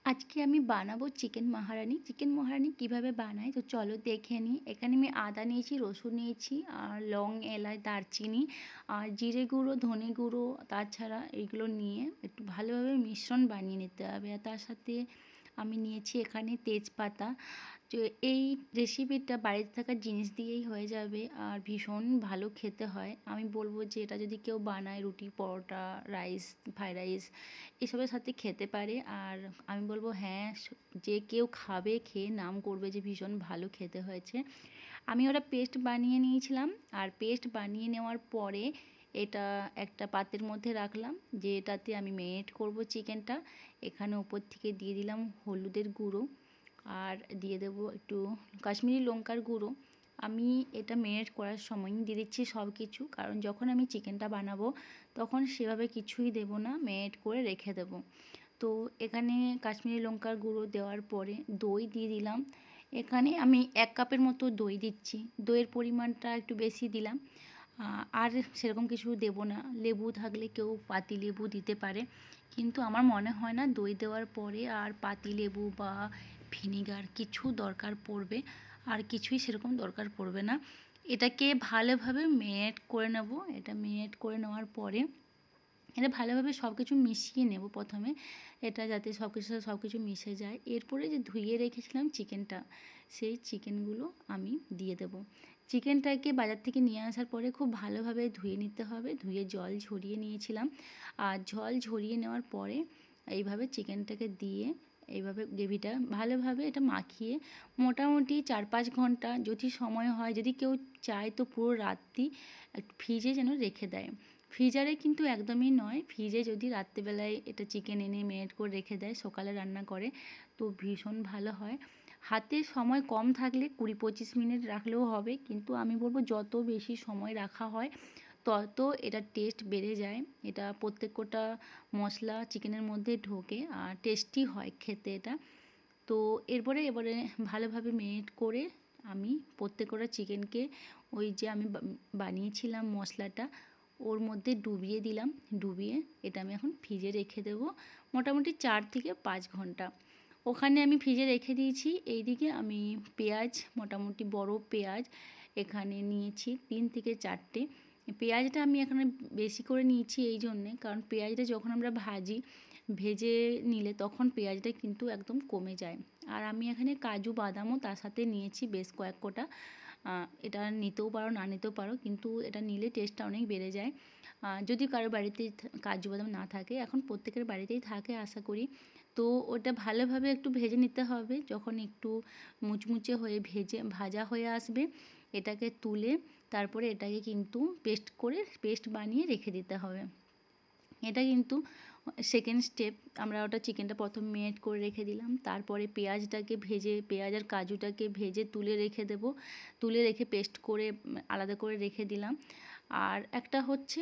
আজকে আমি বানাবো চিকেন মাহারানি। চিকেন মাহারানি কীভাবে বানাই তো চলো দেখে নিই। এখানে আমি আদা নিয়েছি, রসুন নিয়েছি, আর লং, এলাচ, দারচিনি আর জিরে গুঁড়ো, ধনে গুঁড়ো, তাছাড়া এইগুলো নিয়ে একটু ভালোভাবে মিশ্রণ বানিয়ে নিতে হবে। আর তার সাথে আমি নিয়েছি এখানে তেজপাতা। তো এই রেসিপিটা বাড়িতে থাকা জিনিস দিয়েই হয়ে যাবে আর ভীষণ ভালো খেতে হয়। আমি বলবো যে এটা যদি কেউ বানায় রুটি, পরোটা, রাইস, ফ্রাইড রাইস এসবের সাথে খেতে পারে। আর আমি বলবো হ্যাঁ, যে কেউ খাবে, খেয়ে নাম করবে যে ভীষণ ভালো খেতে হয়েছে। আমি ওটা পেস্ট বানিয়ে নিয়েছিলাম। আর পেস্ট বানিয়ে নেওয়ার পরে এটা একটা পাত্রের মধ্যে রাখলাম, যে এটাতে আমি ম্যারিনেট করব চিকেনটা। এখানে উপর থেকে দিয়ে দিলাম হলুদের গুঁড়ো আর দিয়ে দেবো একটু কাশ্মীরি লঙ্কার গুঁড়ো। আমি এটা ম্যারিনেট করার সময় দিয়ে দিচ্ছি সব কিছু, কারণ যখন আমি চিকেনটা বানাবো তখন সেভাবে কিছুই দেবো না, ম্যারিনেট করে রেখে দেবো। তো এখানে কাশ্মীরি লঙ্কার গুঁড়ো দেওয়ার পরে দই দিয়ে দিলাম। এখানে আমি 1 কাপের মতো দই দিচ্ছি। দইয়ের পরিমাণটা একটু বেশি দিলাম। আর সেরকম কিছু দেবো না। লেবু থাকলে কেউ পাতিলেবু দিতে পারে, কিন্তু আমার মনে হয় না দই দেওয়ার পরে আর পাতিলেবু বা ভিনিগার কিছু দরকার পড়বে। আর কিছুই সেরকম দরকার পড়বে না। এটাকে ভালোভাবে ম্যারিনেট করে নেব। এটা ম্যারিনেট করে নেওয়ার পরে এটা ভালোভাবে সব কিছু মিশিয়ে নেব প্রথমে, এটা যাতে সব কিছুর সাথে সব কিছু মিশে যায়। এরপরে যে ধুয়ে রেখেছিলাম চিকেনটা, সেই চিকেনগুলো আমি দিয়ে দেবো। চিকেনটাকে বাজার থেকে নিয়ে আসার পরে খুব ভালোভাবে ধুয়ে নিতে হবে। ধুয়ে জল ঝরিয়ে নিয়েছিলাম। আর জল ঝরিয়ে নেওয়ার পরে এইভাবে চিকেনটাকে দিয়ে এইভাবে গ্রেভিটা ভালোভাবে এটা মাখিয়ে মোটামুটি 4-5 ঘন্টা যদি সময় হয়, যদি কেউ চায় তো পুরো রাত্রি ফ্রিজে যেন রেখে দেয়। ফ্রিজারে কিন্তু একদমই নয়। ফ্রিজে যদি রাত্রিবেলায় এটা চিকেন এনে ম্যারিনেট করে রেখে দেয়, সকালে রান্না করে, তো ভীষণ ভালো হয়। হাতে সময় কম থাকলে 20-25 মিনিট রাখলেও হবে, কিন্তু আমি বলবো যত বেশি সময় রাখা হয় তত এটার টেস্ট বেড়ে যায়। এটা প্রত্যেকটা মশলা চিকেনের মধ্যে ঢোকে আর টেস্টি হয় খেতে এটা। তো এবারে ভালোভাবে ম্যারিনেট করে আমি প্রত্যেকটা চিকেনকে ওই যে আমি বানিয়েছিলাম মশলাটা ওর মধ্যে ডুবিয়ে দিলাম। ডুবিয়ে এটা আমি এখন ফ্রিজে রেখে দেবো মোটামুটি 4-5 ঘন্টা। ওখানে আমি ফ্রিজে রেখে দিয়েছি। এইদিকে আমি পেঁয়াজ, মোটামুটি বড় পেঁয়াজ এখানে নিয়েছি 3-4টে। পেঁয়াজটা আমি এখানে বেশি করে নিয়েছি এই জন্যে, কারণ পেঁয়াজটা যখন আমরা ভেজে নিলে তখন পেঁয়াজটা কিন্তু একদম কমে যায়। আর আমি এখানে কাজু বাদামও তার সাথে নিয়েছি বেশ কয়েক কোটা। এটা নিতেও পারো, না নিতেও পারো, কিন্তু এটা নিলে টেস্টটা অনেক বেড়ে যায়। যদি কারোর বাড়িতে কাজু বাদাম না থাকে, এখন প্রত্যেকের বাড়িতেই থাকে আশা করি। তো ওটা ভালোভাবে একটু ভেজে নিতে হবে। যখন একটু মুচমুচে হয়ে ভাজা হয়ে আসবে, এটাকে তুলে তারপরে এটাকে কিন্তু পেস্ট বানিয়ে রেখে দিতে হবে। এটা কিন্তু সেকেন্ড স্টেপ। আমরা ওটা চিকেনটা প্রথম ম্যারিনেট করে রেখে দিলাম, তারপরে পেঁয়াজ আর কাজুটাকে ভেজে তুলে রেখে দেবো। তুলে রেখে পেস্ট করে আলাদা করে রেখে দিলাম। আর একটা হচ্ছে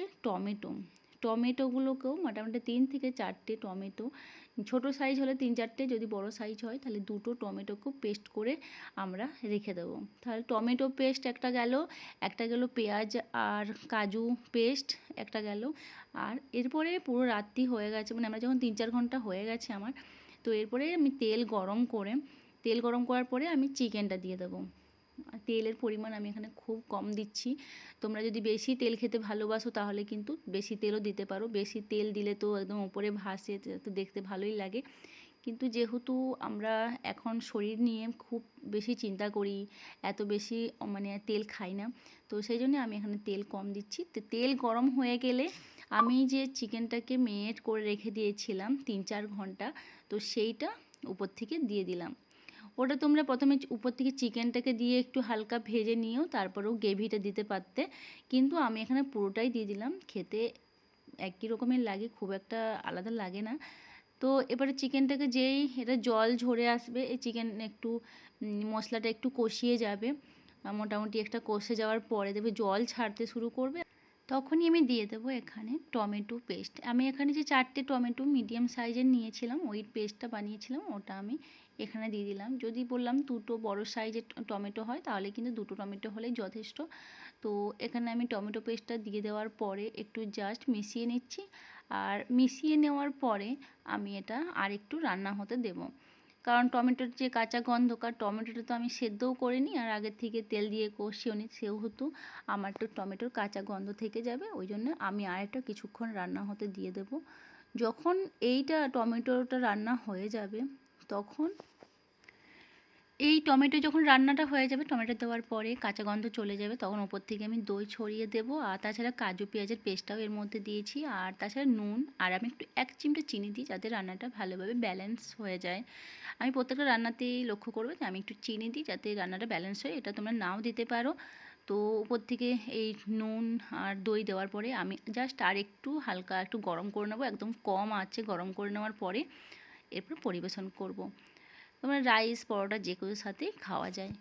টমেটোগুলোকেও মোটামুটি 3-4টে টমেটো, ছোটো সাইজ হলে 3-4টে, যদি বড় সাইজ হয় তাহলে 2টো টমেটোকেও পেস্ট করে আমরা রেখে দেবো। তাহলে টমেটো পেস্ট একটা গেল পেঁয়াজ আর কাজু পেস্ট একটা গেল। আর এরপরে পুরো রাত্রি হয়ে গেছে, মানে আমরা যখন 3-4 ঘন্টা হয়ে গেছে আমার, তো এরপরে আমি তেল গরম করার পরে আমি চিকেনটা দিয়ে দেবো। তেলের পরিমাণ আমি এখানে খুব কম দিচ্ছি। তোমরা যদি বেশি তেল খেতে ভালোবাসো তাহলে কিন্তু বেশি তেলও দিতে পারো। বেশি তেল দিলে তো একদম উপরে ভাসে, তো দেখতে ভালোই লাগে। কিন্তু যেহেতু আমরা এখন শরীর নিয়ে খুব বেশি চিন্তা করি, এত বেশি মানে তেল খাই না, তো সেই জন্য আমি এখানে তেল কম দিচ্ছি। তো তেল গরম হয়ে গেলে আমি যে চিকেনটাকে ম্যারিনেট করে রেখে দিয়েছিলাম 3-4 ঘন্টা, তো সেইটা উপর থেকে দিয়ে দিলাম। ওটা তোমরা প্রথমে উপর থেকে চিকেনটাকে দিয়ে একটু হালকা ভেজে নিয়েও তারপরেও গ্রেভিটা দিতে পারতে, কিন্তু আমি এখানে পুরোটাই দিয়ে দিলাম। খেতে একই রকমের লাগে, খুব একটা আলাদা লাগে না। তো এবারে চিকেনটাকে এটা জল ঝরে আসবে, এই চিকেন একটু মশলাটা একটু কষিয়ে যাবে। মোটামুটি একটা কষে যাওয়ার পরে দেখবে জল ছাড়তে শুরু করবে, তখনই আমি দিয়ে দেবো এখানে টমেটো পেস্ট। আমি এখানে যে 4টে টমেটো মিডিয়াম সাইজের নিয়েছিলাম, ওই পেস্টটা বানিয়েছিলাম, ওটা আমি এখানে দিয়ে দিলাম। যদি বললাম 2টো বড় সাইজের টমেটো হয় তাহলে কিন্তু 2টো টমেটো হলেই যথেষ্ট। তো এখানে আমি টমেটো পেস্টটা দিয়ে দেওয়ার পরে একটু জাস্ট মিশিয়ে নিচ্ছি। আর মিশিয়ে নেওয়ার পরে আমি এটা আরেকটু রান্না হতে দেবো। কারণ টমেটোর যে কাঁচা গন্ধকার, টমেটোটা তো আমি সেদ্ধও করিনি আর আগের থেকে তেল দিয়ে কষিও নি, সেহেতু আমার একটু টমেটোর কাঁচা গন্ধ থেকে যাবে, ওই জন্য আমি আরেকটা কিছুক্ষণ রান্না হতে দিয়ে দেবো। যখন এইটা টমেটোটা রান্না হয়ে যাবে তখন এই টমেটো যখন রান্নাটা হয়ে যাবে, টমেটো দেওয়ার পরে কাঁচা গন্ধ চলে যাবে, তখন ওপর থেকে আমি দই ছড়িয়ে দেবো। আর তাছাড়া কাজু পেঁয়াজের পেস্টটাও এর মধ্যে দিয়েছি, আর তাছাড়া নুন, আর আমি একটু 1 চিমটে চিনি দিই যাতে রান্নাটা ভালোভাবে ব্যালেন্স হয়ে যায়। আমি প্রত্যেকটা রান্নাতেই লক্ষ্য করবে যে আমি একটু চিনি দিই যাতে রান্নাটা ব্যালেন্স হয়। এটা তোমরা নাও দিতে পারো। তো উপর থেকে এই নুন আর দই দেওয়ার পরে আমি জাস্ট আর একটু হালকা একটু গরম করে নেবো, একদম কম আঁচে গরম করে নেওয়ার পরে এরপর পরিবেশন করব। তোমরা রাইস, পরোটা যে কোনোর সাথেই খাওয়া যায়।